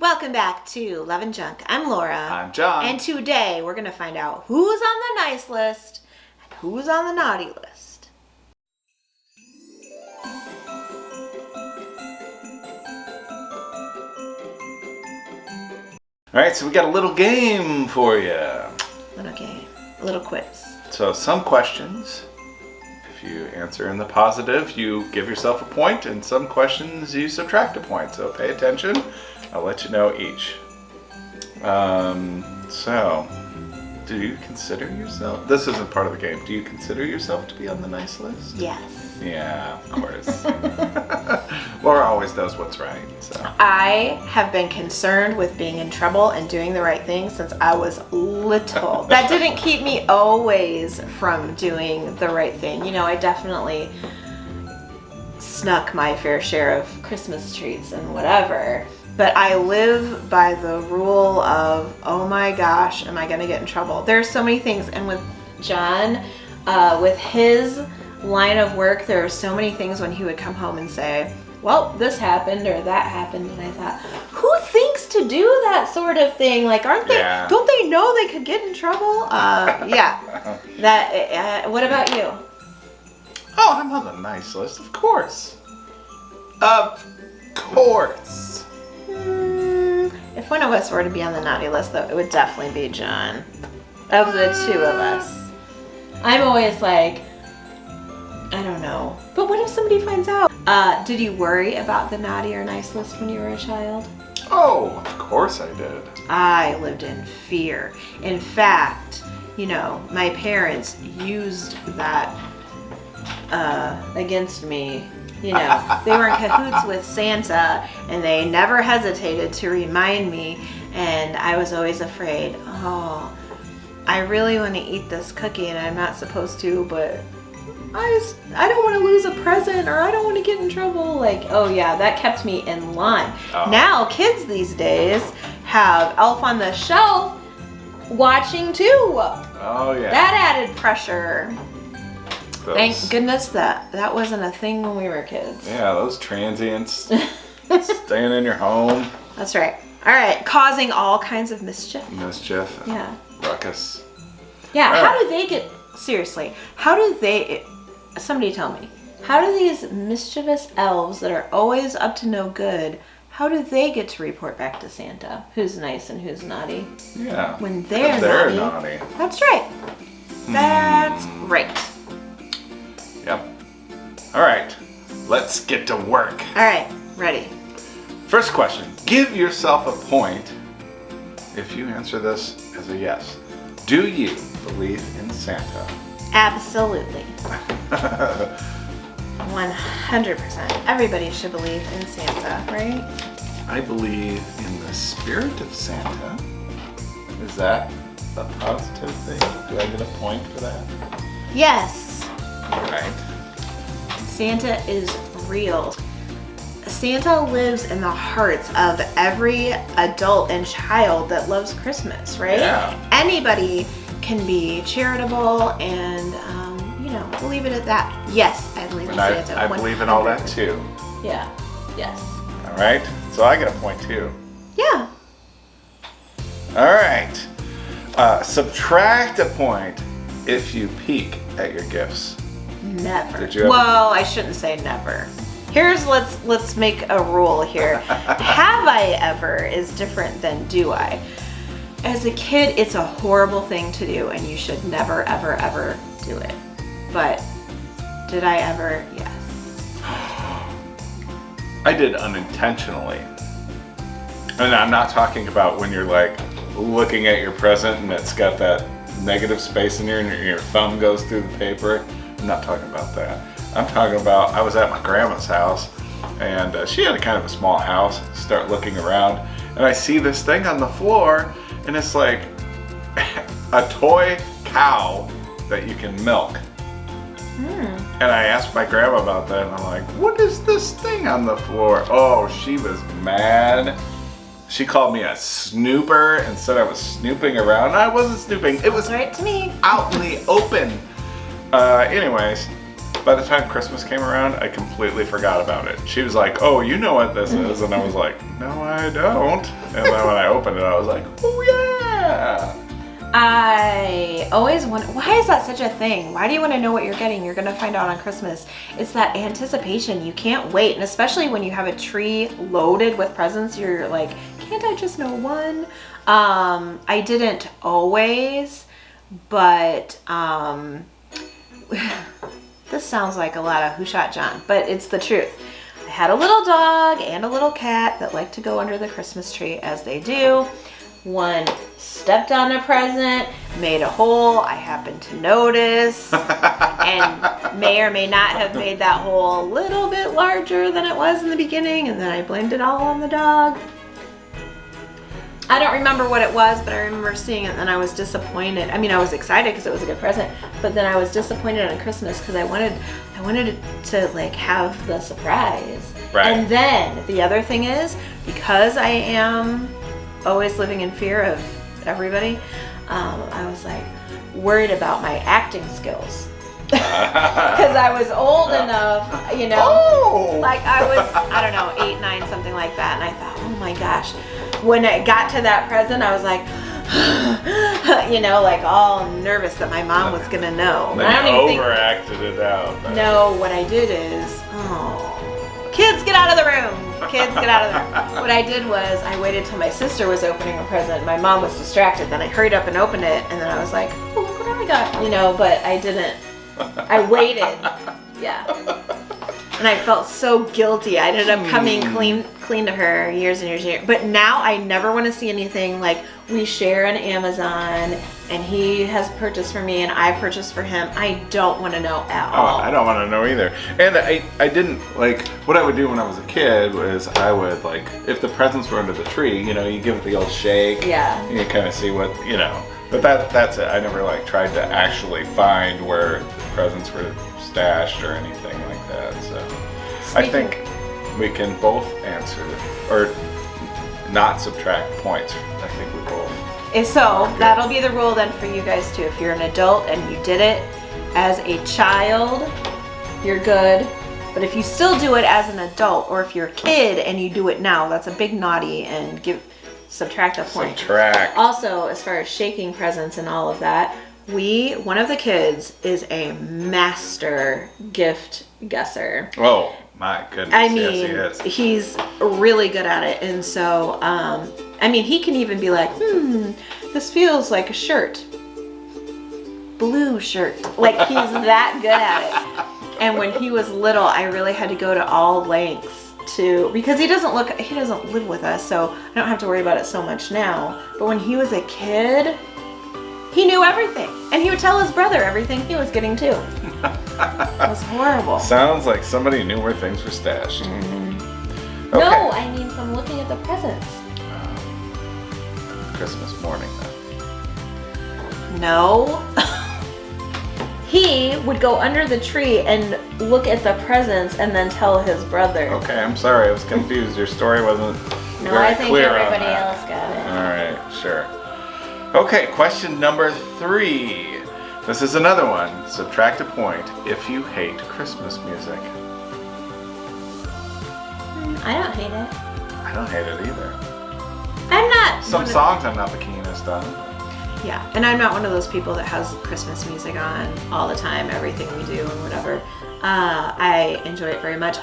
Welcome back to Love and Junk. I'm Laura. I'm John. And today we're going to find out who's on the nice list and who's on the naughty list. All right, so we got a little game for you. Little game, a little quiz. So some questions, if you answer in the positive, you give yourself a point, and some questions you subtract a point. So pay attention. I'll let you know each. So, do you consider yourself? This isn't part of the game. Do you consider yourself to be on the nice list? Yes. Yeah, of course. Laura always does what's right. So I have been concerned with being in trouble and doing the right thing since I was little. That didn't keep me always from doing the right thing. You know, I definitely snuck my fair share of Christmas treats and whatever. But I live by the rule of, oh my gosh, am I going to get in trouble? There's so many things. And with John, with his line of work, there are so many things when he would come home and say, well, this happened or that happened. And I thought, who thinks to do that sort of thing? Like, aren't they, don't they know they could get in trouble? Yeah. What about you? Oh, I'm on the nice list, of course. Of course. If one of us were to be on the naughty list, though, it would definitely be John. Of the two of us. I'm always like, I don't know. But what if somebody finds out? Did you worry about the naughty or nice list when you were a child? Oh, of course I did. I lived in fear. In fact, you know, my parents used that against me. You know, they were in cahoots with Santa, and they never hesitated to remind me, and I was always afraid, oh, I really want to eat this cookie and I'm not supposed to, but I don't want to lose a present, or I don't want to get in trouble. Like, oh yeah, that kept me in line. Oh. Now kids these days have Elf on the Shelf watching too. Oh yeah. That added pressure. Thank goodness that wasn't a thing when we were kids. Yeah, those transients staying in your home. That's right. All right, causing all kinds of mischief. Yeah. Ruckus. Yeah, how do they get, seriously, somebody tell me, how do these mischievous elves that are always up to no good, how do they get to report back to Santa who's nice and who's naughty? Yeah. When they're naughty. That's right. That's right. Yep. All right, let's get to work. All right, ready. First question. Give yourself a point if you answer this as a yes. Do you believe in Santa? Absolutely. 100%. Everybody should believe in Santa, right? I believe in the spirit of Santa. Is that a positive thing? Do I get a point for that? Yes. Right. Santa is real. Santa lives in the hearts of every adult and child that loves Christmas, right? Yeah. Anybody can be charitable and, we'll leave it at that. Yes, I believe in Santa. I believe in all that too. Yeah. Yes. All right. So I get a point too. Yeah. All right. Subtract a point if you peek at your gifts. Never. Did you ever? Well, I shouldn't say never. Let's make a rule here. Have I ever is different than do I. As a kid, it's a horrible thing to do, and you should never, ever, ever do it. But did I ever? Yes. I did unintentionally. And I'm not talking about when you're like looking at your present and it's got that negative space in here and your thumb goes through the paper. I'm not talking about that. I'm talking about, I was at my grandma's house, and she had a kind of a small house. Start looking around, and I see this thing on the floor, and it's like a toy cow that you can milk. And I asked my grandma about that, and I'm like, what is this thing on the floor? Oh, she was mad. She called me a snooper and said I was snooping around. I wasn't snooping. It was right to me. Out in the open. Anyways, by the time Christmas came around, I completely forgot about it. She was like, "Oh, you know what this is," and I was like, "No, I don't." And then when I opened it, I was like, "Oh yeah." I always wonder, why is that such a thing? Why do you want to know what you're getting? You're going to find out on Christmas. It's that anticipation. You can't wait. And especially when you have a tree loaded with presents, you're like, can't I just know one? I didn't always, but this sounds like a lot of Who Shot John, but it's the truth. I had a little dog and a little cat that liked to go under the Christmas tree, as they do. One stepped on a present, made a hole. I happened to notice, and may or may not have made that hole a little bit larger than it was in the beginning, and then I blamed it all on the dog. I don't remember what it was, but I remember seeing it, and I was disappointed. I mean, I was excited because it was a good present, but then I was disappointed on Christmas because I wanted it to like have the surprise. Right. And then the other thing is, because I am always living in fear of everybody, I was like worried about my acting skills. Because I was old enough, you know, like I was, I don't know, 8, 9, something like that. And I thought, oh my gosh, when it got to that present, I was like, you know, like all nervous that my mom was going to know. Then I don't even overacted it out. No, what I did is, kids, get out of the room. Kids, get out of the room. What I did was I waited till my sister was opening a present. My mom was distracted. Then I hurried up and opened it. And then I was like, oh, look what I got. You know, but I didn't. I waited. Yeah. And I felt so guilty. I ended up coming clean to her years and years and years. But now I never want to see anything like we share an Amazon and he has purchased for me and I purchased for him. I don't want to know at all. I don't want to know either. And I didn't, like, what I would do when I was a kid was I would, like, if the presents were under the tree, you know, you give it the old shake. Yeah. And you kind of see what, you know. But that's it. I never, like, tried to actually find where the presents were stashed or anything like that. So I think we can both answer, or not subtract points. I think we both. So that'll be the rule then for you guys too. If you're an adult and you did it as a child, you're good. But if you still do it as an adult, or if you're a kid and you do it now, that's a big naughty and subtract a point. Subtract. Also, as far as shaking presents and all of that, one of the kids is a master gift guesser. Oh my goodness. I mean, yes, he is. He's really good at it. And so, I mean, he can even be like, this feels like a shirt. Blue shirt. Like, he's that good at it. And when he was little, I really had to go to all lengths because he doesn't live with us, so I don't have to worry about it so much now. But when he was a kid, he knew everything. And he would tell his brother everything he was getting too. It was horrible. Sounds like somebody knew where things were stashed. Mm-hmm. Okay. No, I mean from looking at the presents. Christmas morning then. No. He would go under the tree and look at the presents and then tell his brother. Okay, I'm sorry, I was confused. Your story wasn't No, very I think clear on everybody that. else got it. All right, sure. Okay, question number 3. This is another one. Subtract a point if you hate Christmas music. I don't hate it. I don't hate it either. I'm not. Some songs I'm not the keenest on. Yeah, and I'm not one of those people that has Christmas music on all the time, everything we do and whatever. I enjoy it very much.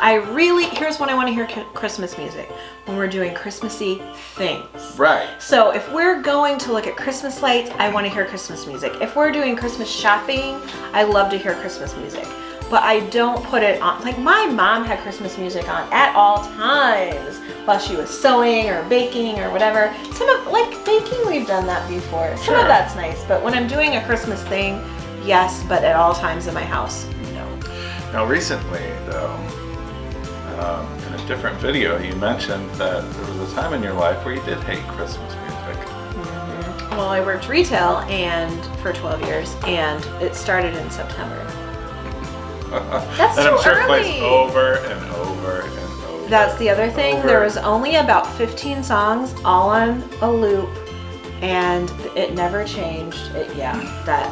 Here's when I want to hear Christmas music, when we're doing Christmassy things. Right. So if we're going to look at Christmas lights, I want to hear Christmas music. If we're doing Christmas shopping, I love to hear Christmas music. But I don't put it on, like my mom had Christmas music on at all times while she was sewing or baking or whatever. Like baking, we've done that before. Some of that's nice, but when I'm doing a Christmas thing, yes, but at all times in my house, no. Now recently, though, in a different video, you mentioned that there was a time in your life where you did hate Christmas music. Mm-hmm. Well, I worked retail for 12 years, and it started in September. That's and too I'm sure early. it plays over and over and over. That's the other thing. Over. There was only about 15 songs, all on a loop, and it never changed. That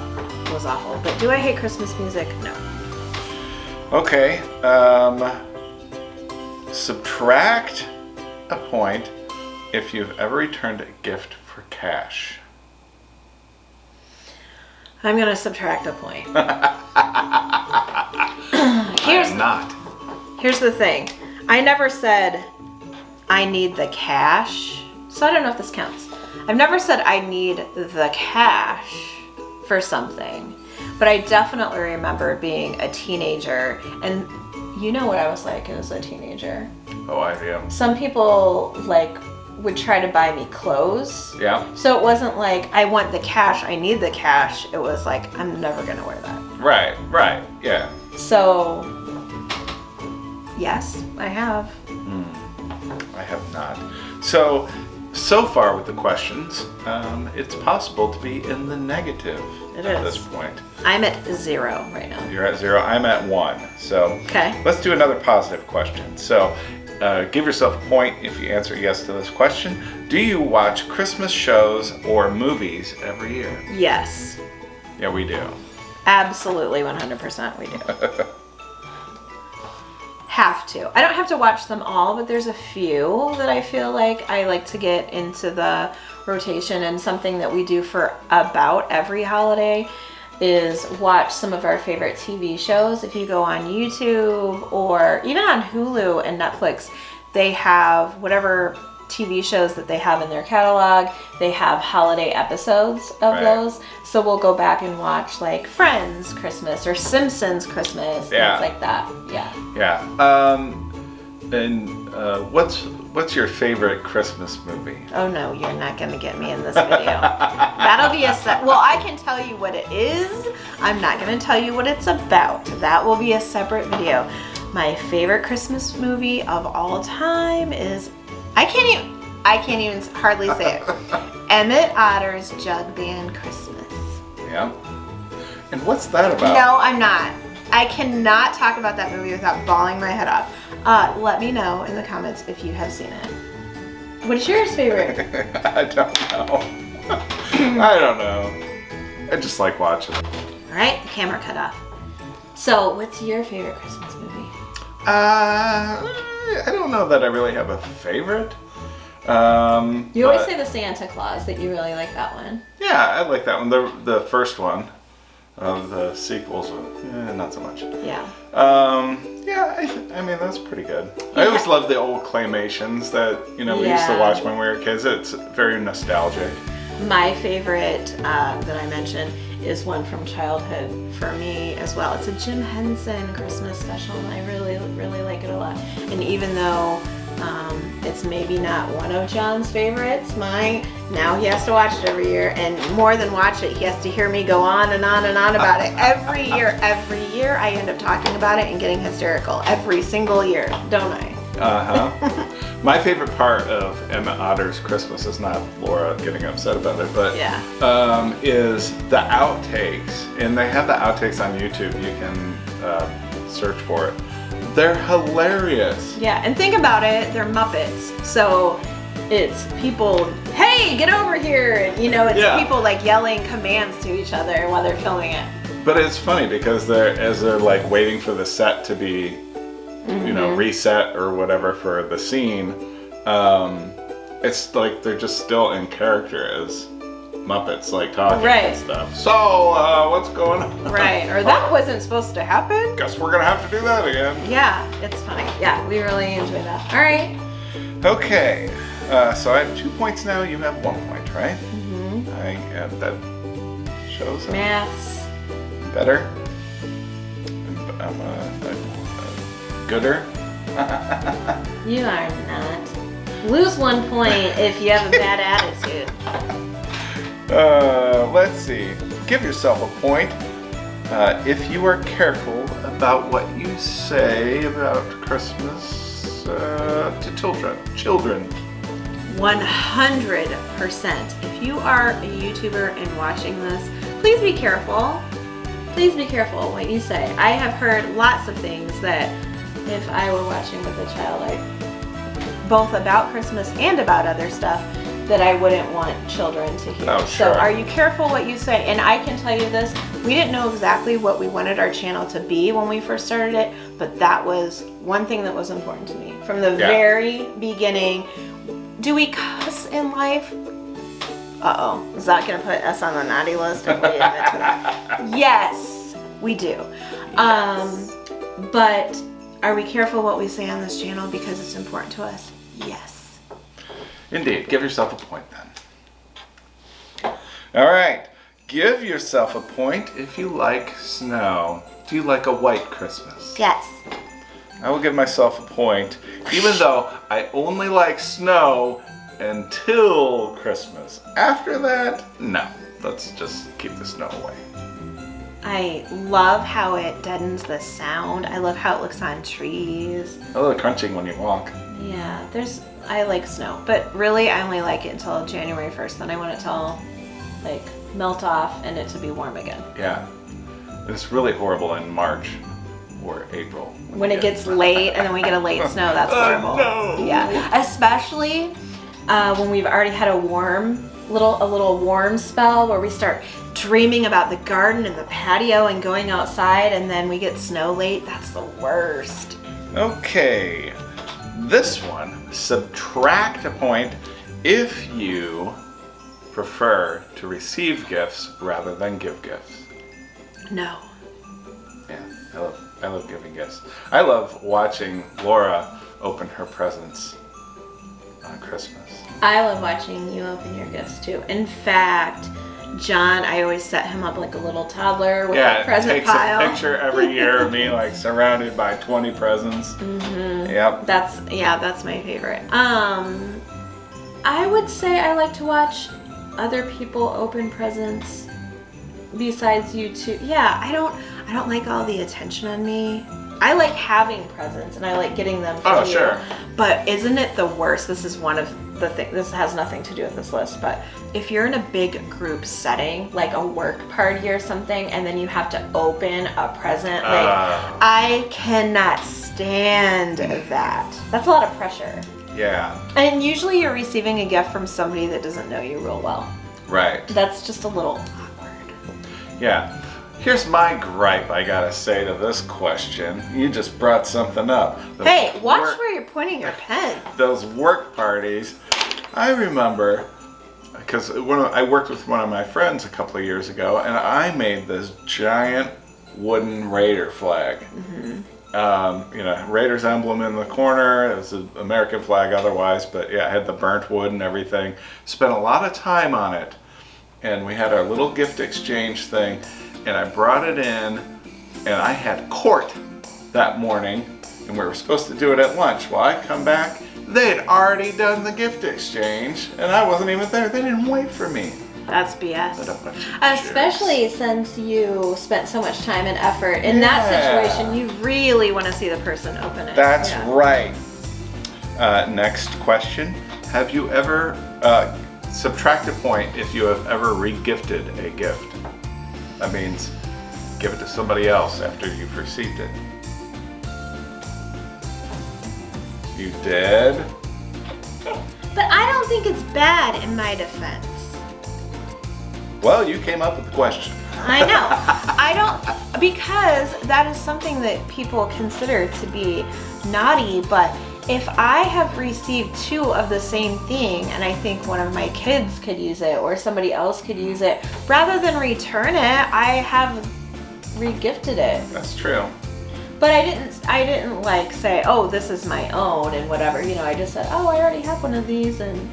was awful. But do I hate Christmas music? No. Okay. Subtract a point if you've ever returned a gift for cash. I'm gonna subtract a point. I'm not. Here's the thing. I never said I need the cash, so I don't know if this counts. I've never said I need the cash for something, but I definitely remember being a teenager, and you know what I was like as a teenager. Oh, I am. Some people like would try to buy me clothes. Yeah. So it wasn't like I want the cash, I need the cash. It was like I'm never gonna wear that. Right, yeah. So yes, I have. I have not. So far with the questions, it's possible to be in the negative It at is. this point. I'm at 0 right now. You're at 0, I'm at 1. So Okay. let's do another positive question. So give yourself a point if you answer yes to this question. Do you watch Christmas shows or movies every year? Yes. Yeah, we do. Absolutely 100% we do. Have to. I don't have to watch them all, but there's a few that I feel like I like to get into the rotation, and something that we do for about every holiday is watch some of our favorite TV shows. If you go on YouTube or even on Hulu and Netflix, they have whatever TV shows that they have in their catalog. They have holiday episodes of Right. those. So we'll go back and watch like Friends Christmas or Simpsons Christmas, Yeah. things like that. Yeah. Yeah. And what's your favorite Christmas movie? Oh no, you're not gonna get me in this video. That'll be well, I can tell you what it is. I'm not gonna tell you what it's about. That will be a separate video. My favorite Christmas movie of all time is I can't even hardly say it. Emmett Otter's Jug Band Christmas. Yeah. And what's that about? No, I'm not. I cannot talk about that movie without bawling my head off. Let me know in the comments if you have seen it. What is yours favorite? I don't know. I don't know. I just like watching. All right, the camera cut off. So, what's your favorite Christmas movie? I don't know that I really have a favorite. You always but- say the Santa Claus, that you really like that one. Yeah, I like that one. The first one of the sequels, not so much. Yeah. Yeah, I mean that's pretty good. I always love the old claymations that we used to Yeah. watch when we were kids. It's very nostalgic. My favorite that I mentioned is one from childhood for me as well. It's a Jim Henson Christmas special, and I really, really like it a lot. And even though it's maybe not one of John's favorites, now he has to watch it every year, and more than watch it, he has to hear me go on and on and on about it every year. Every year I end up talking about it and getting hysterical. Every single year, don't I? My favorite part of Emmett Otter's Christmas is not Laura getting upset about it, but Yeah. is the outtakes, and they have the outtakes on YouTube. You can search for it. They're hilarious. Yeah, and think about it, they're Muppets. So it's people, hey, get over here. And, it's Yeah. people like yelling commands to each other while they're filming it. But it's funny because they're like waiting for the set to be, reset or whatever for the scene. It's like they're just still in character as Muppets, like talking Right. and stuff. So, what's going on? Right, or that wasn't supposed to happen. Guess we're gonna have to do that again. Yeah, it's funny. Yeah, we really enjoy that. All right. Okay, so I have 2 points now. You have 1 point, right? Mm-hmm. That shows up Maths. better. I'm a gooder. You are not. Lose 1 point if you have a bad attitude. Let's see. Give yourself a point if you are careful about what you say about Christmas to children. 100%. If you are a YouTuber and watching this, please be careful. Please be careful what you say. I have heard lots of things that if I were watching with a child, both about Christmas and about other stuff, that I wouldn't want children to hear. Oh, So sure. are you careful what you say? And I can tell you this, we didn't know exactly what we wanted our channel to be when we first started it, but that was one thing that was important to me. From the very beginning, do we cuss in life? Uh-oh, is that gonna put us on the naughty list if we admit to that? Yes, we do. But are we careful what we say on this channel because it's important to us? Yes. Indeed. Give yourself a point then. All right. Give yourself a point if you like snow. Do you like a white Christmas? Yes. I will give myself a point, even though I only like snow until Christmas. After that, no. Let's just keep the snow away. I love how it deadens the sound. I love how it looks on trees. A little crunching when you walk. Yeah, I like snow, but really I only like it until January 1st. Then I want it to all like melt off and it to be warm again. Yeah. It's really horrible in March or April. When it gets late and then we get a late snow, that's horrible. Oh, no. Yeah, especially when we've already had a little warm spell where we start dreaming about the garden and the patio and going outside, and then we get snow late. That's the worst. Okay. This one, subtract a point if you prefer to receive gifts rather than give gifts. No. Yeah, I love giving gifts. I love watching Laura open her presents on Christmas. I love watching you open your gifts too. In fact, John, I always set him up like a little toddler with a present takes pile. a picture every year of me like surrounded by 20 presents. Mm-hmm. Yep. That's my favorite. I would say I like to watch other people open presents besides you two. Yeah, I don't like all the attention on me. I like having presents and I like getting them for you. Sure. But isn't it the worst? This is one of the things, this has nothing to do with this list, but if you're in a big group setting, like a work party or something, and then you have to open a present, I cannot stand that. That's a lot of pressure. Yeah. And usually you're receiving a gift from somebody that doesn't know you real well. Right. That's just a little awkward. Yeah. Here's my gripe I gotta say to this question. You just brought something up. Hey, watch where you're pointing your pen. Those work parties. I remember, because I worked with one of my friends a couple of years ago, and I made this giant wooden Raider flag. Mm-hmm. Raiders emblem in the corner. It was an American flag otherwise, but yeah, it had the burnt wood and everything. Spent a lot of time on it, and we had our little gift exchange thing. And I brought it in, and I had court that morning, and we were supposed to do it at lunch. Well, I come back, they'd already done the gift exchange, and I wasn't even there. They didn't wait for me. That's BS. What a bunch of Especially since you spent so much time and effort. In that situation, you really want to see the person open it. That's right. Next question. Have you ever, subtract a point if you have ever re-gifted a gift? That means give it to somebody else after you've received it. You did? But I don't think it's bad in my defense. Well, you came up with the question. I know. Because that is something that people consider to be naughty, but if I have received 2 of the same thing and I think one of my kids could use it or somebody else could use it, rather than return it, I have re-gifted it. That's true. But I didn't like say, oh, this is my own and whatever. I just said, oh, I already have one of these and,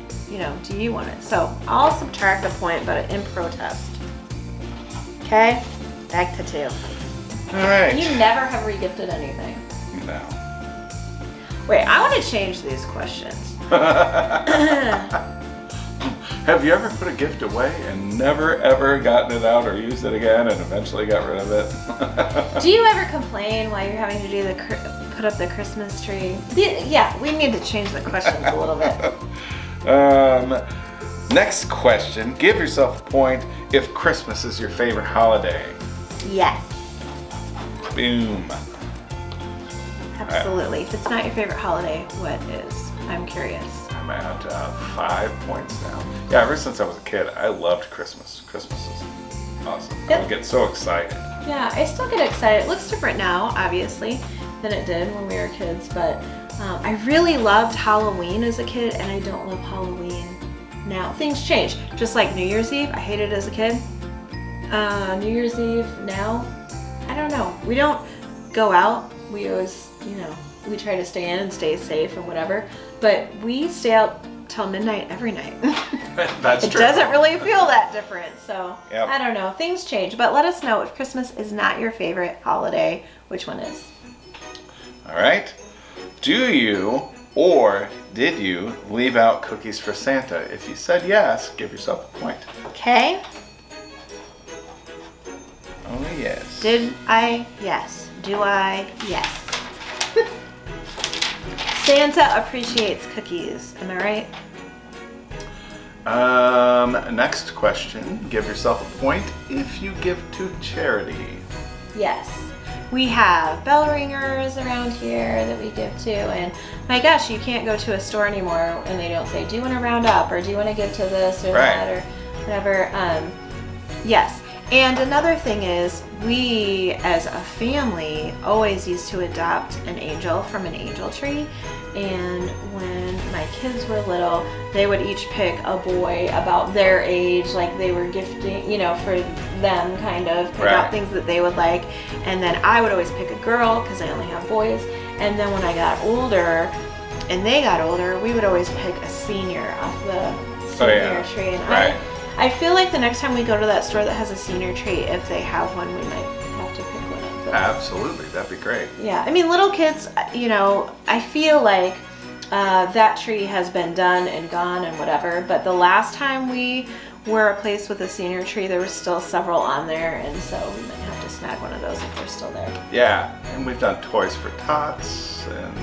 do you want it? So I'll subtract a point, but in protest. Okay? Back to 2. All right. You never have re-gifted anything. No. Wait, I want to change these questions. Have you ever put a gift away and never ever gotten it out or used it again and eventually got rid of it? Do you ever complain while you're having to do put up the Christmas tree? Yeah, we need to change the questions a little bit. Next question. Give yourself a point if Christmas is your favorite holiday. Yes. Boom. Absolutely. If it's not your favorite holiday, what is? I'm curious. I'm I'm at 5 points now. Yeah, ever since I was a kid, I loved Christmas. Christmas is awesome. Yep. I get so excited. Yeah, I still get excited. It looks different now, obviously, than it did when we were kids, but I really loved Halloween as a kid, and I don't love Halloween now. Things change. Just like New Year's Eve, I hated it as a kid. New Year's Eve now, I don't know. We don't go out. We always, we try to stay in and stay safe and whatever, but we stay out till midnight every night. That's It true. doesn't really feel that different, so Yep. I don't know. Things change, but let us know if Christmas is not your favorite holiday, which one is? All right. Do you or did you leave out cookies for Santa? If you said yes, give yourself a point. Okay. Oh, yes. Did I? Yes. Do I? Yes. Santa appreciates cookies. Am I right? Next question. Give yourself a point if you give to charity. Yes. We have bell ringers around here that we give to, and my gosh, you can't go to a store anymore and they don't say, do you want to round up, or do you want to give to this or Right. that, or whatever. Yes. And another thing is, we as a family always used to adopt an angel from an angel tree. And when my kids were little, they would each pick a boy about their age, like they were gifting, for them, kind of pick out Right. things that they would like. And then I would always pick a girl because I only have boys. And then when I got older and they got older, we would always pick a senior off the senior tree. And Right. I feel like the next time we go to that store that has a senior tree, if they have one, we might have to pick one of those. Absolutely. That'd be great. Yeah, I mean, little kids, I feel like that tree has been done and gone and whatever, but the last time we were a place with a senior tree, there were still several on there, and so we might have to snag one of those if they're still there. Yeah. And we've done Toys for Tots, and,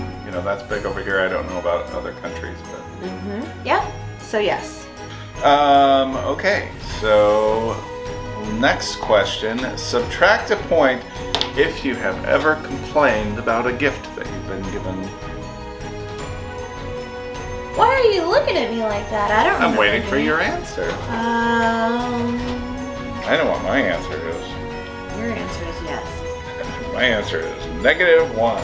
that's big over here. I don't know about other countries, but. Yeah, so yes. Okay, so next question. Subtract a point if you have ever complained about a gift that you've been given. Why are you looking at me like that? I don't I'm remember waiting for any. your answer. I know what my answer is. Your answer is yes. My answer is -1.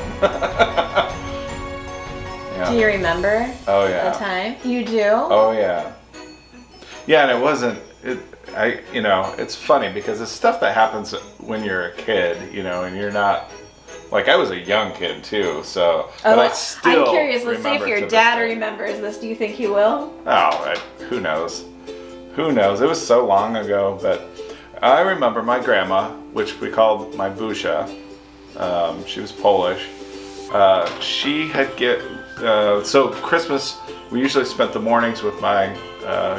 Do you remember Oh the yeah. time? You do? Oh yeah. Yeah, and it wasn't. It's funny because it's stuff that happens when you're a kid, and you're not. Like, I was a young kid too, so. But I still. I'm curious. Let's see if remember your to this dad day. remembers this. Do you think he will? Oh, who knows? Who knows? It was so long ago, but I remember my grandma, which we called my Busha. She was Polish. She had so Christmas, we usually spent the mornings with my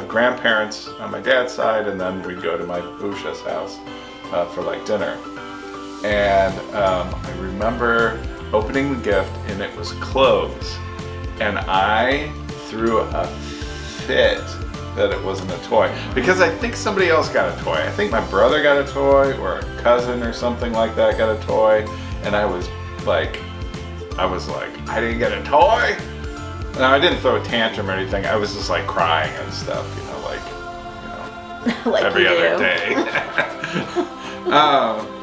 grandparents on my dad's side, and then we'd go to my Busha's house for like dinner. And I remember opening the gift, and it was clothes, and I threw a fit that it wasn't a toy, because I think somebody else got a toy. I think my brother got a toy, or a cousin or something like that got a toy, and I was like, I didn't get a toy. Now, I didn't throw a tantrum or anything. I was just like crying and stuff, Like every you other do. day.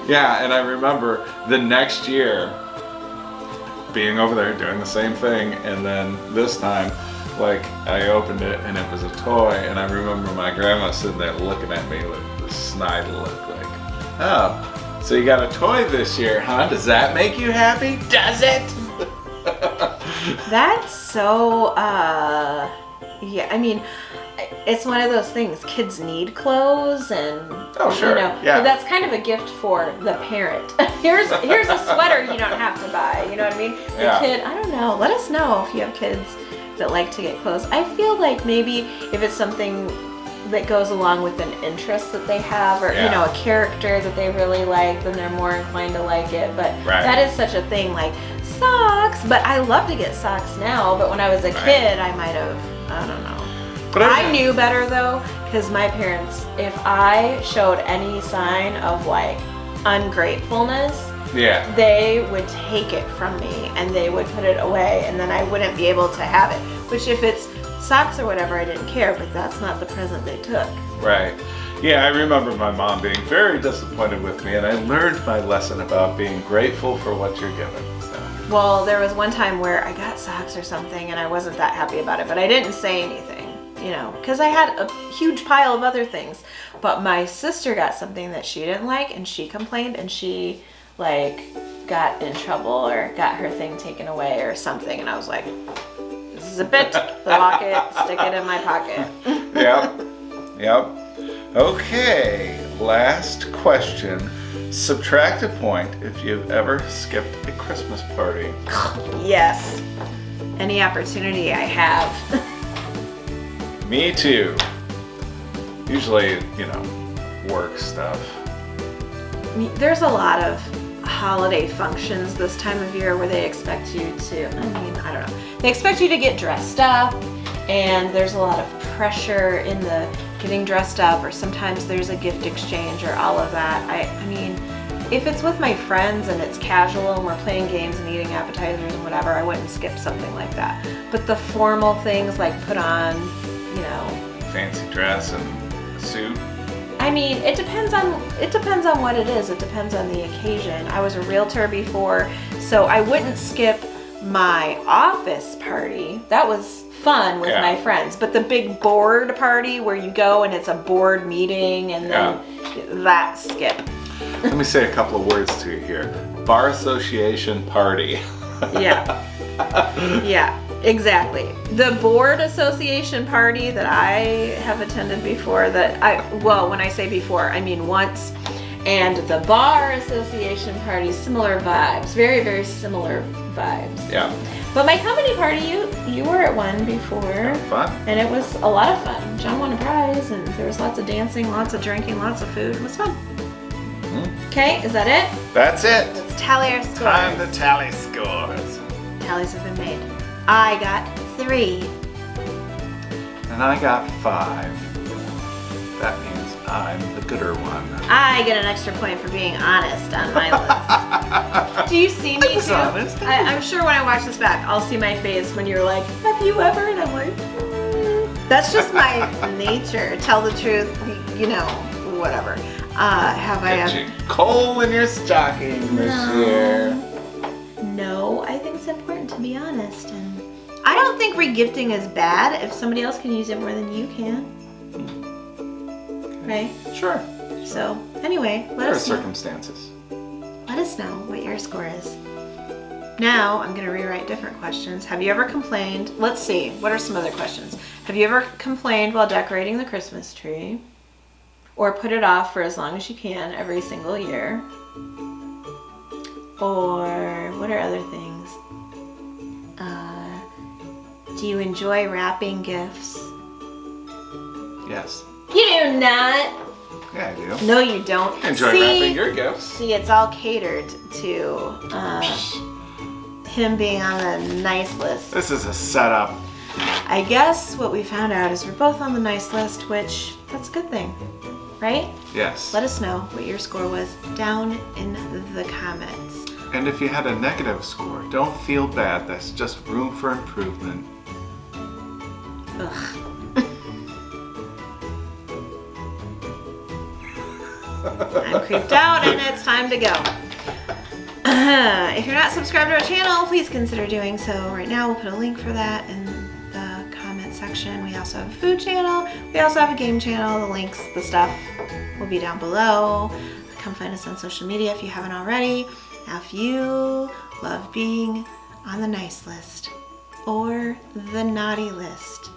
Yeah, and I remember the next year being over there doing the same thing, and then this time, like, I opened it and it was a toy, and I remember my grandma sitting there looking at me with this snide look, like, oh, so you got a toy this year, huh? Does that make you happy? Does it? That's so, yeah, I mean, it's one of those things. Kids need clothes, and Oh, sure, yeah. but that's kind of a gift for the parent. here's a sweater you don't have to buy. You know what I mean? The Yeah. kid, I don't know. Let us know if you have kids that like to get clothes. I feel like maybe if it's something that goes along with an interest that they have, or Yeah. a character that they really like, then they're more inclined to like it. But Right. that is such a thing, like socks. But I love to get socks now. But when I was a kid, I might have, I don't know. But I knew better though, because my parents, if I showed any sign of like ungratefulness, Yeah. they would take it from me and they would put it away, and then I wouldn't be able to have it. Which, if it's socks or whatever, I didn't care, but that's not the present they took. Right. Yeah, I remember my mom being very disappointed with me, and I learned my lesson about being grateful for what you're given. So. Well, there was one time where I got socks or something and I wasn't that happy about it, but I didn't say anything, you know, because I had a huge pile of other things. But my sister got something that she didn't like and she complained, and she like got in trouble or got her thing taken away or something, and I was like, zip it, lock it, stick it in my pocket. Yep. Okay, last question. Subtract a point if you've ever skipped a Christmas party. Yes. Any opportunity I have. Me too. Usually, you know, work stuff. There's a lot of holiday functions this time of year where they expect you to, I don't know. They expect you to get dressed up, and there's a lot of pressure in the getting dressed up, or sometimes there's a gift exchange or all of that. I mean, if it's with my friends and it's casual and we're playing games and eating appetizers and whatever, I wouldn't skip something like that. But the formal things like put on, you know, Fancy dress and a suit. I mean, it depends on what it is. It depends on the occasion. I was a realtor before, so I wouldn't skip my office party. That was fun with my friends. But the big board party where you go and it's a board meeting and then that skip. Let me say a couple of words to you here. Bar association party. Yeah. Yeah, exactly. The board association party that I have attended before, when I say before, I mean once, and the bar association party, similar vibes, very, very similar vibes. Yeah. But my company party, you were at one before. Fun. And it was a lot of fun. John won a prize, and there was lots of dancing, lots of drinking, lots of food. It was fun. Okay, is that it? That's it. Let's tally our scores. Time to tally scores. Tallies have been made. I got 3. And I got 5. That means I'm the gooder one. I get an extra point for being honest on my list. Do you see me too? Honest. I'm sure when I watch this back, I'll see my face when you're like, have you ever? And I'm like, That's just my nature. Tell the truth, you know, whatever. Have I Get you coal in your stocking this year. No, I think it's important to be honest, and I don't think regifting is bad if somebody else can use it more than you can. Right? Sure. So, anyway, There are circumstances. Let us know what your score is. Now, I'm going to rewrite different questions. Have you ever complained? Let's see. What are some other questions? Have you ever complained while decorating the Christmas tree? Or put it off for as long as you can every single year? Or what are other things? Do you enjoy wrapping gifts? Yes. You do not. Yeah, I do. No, you don't. Enjoy wrapping your gifts. See, it's all catered to him being on the nice list. This is a setup. I guess what we found out is we're both on the nice list, which that's a good thing, right? Yes. Let us know what your score was down in the comments. And if you had a negative score, don't feel bad. That's just room for improvement. Ugh. I'm creeped out and it's time to go. If you're not subscribed to our channel, please consider doing so. Right now we'll put a link for that in the comment section. We also have a food channel. We also have a game channel. The links, the stuff will be down below. Come find us on social media if you haven't already. Now if you love being on the nice list or the naughty list,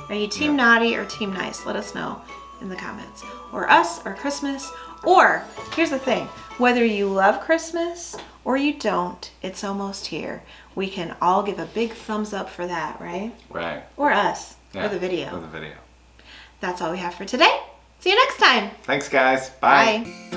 are you team naughty or team nice? Let us know in the comments. Or us, or Christmas, or here's the thing, whether you love Christmas or you don't, it's almost here. We can all give a big thumbs up for that, right? Right. Or us, Yeah, or the video. For the video. That's all we have for today. See you next time. Thanks, guys. Bye. Bye.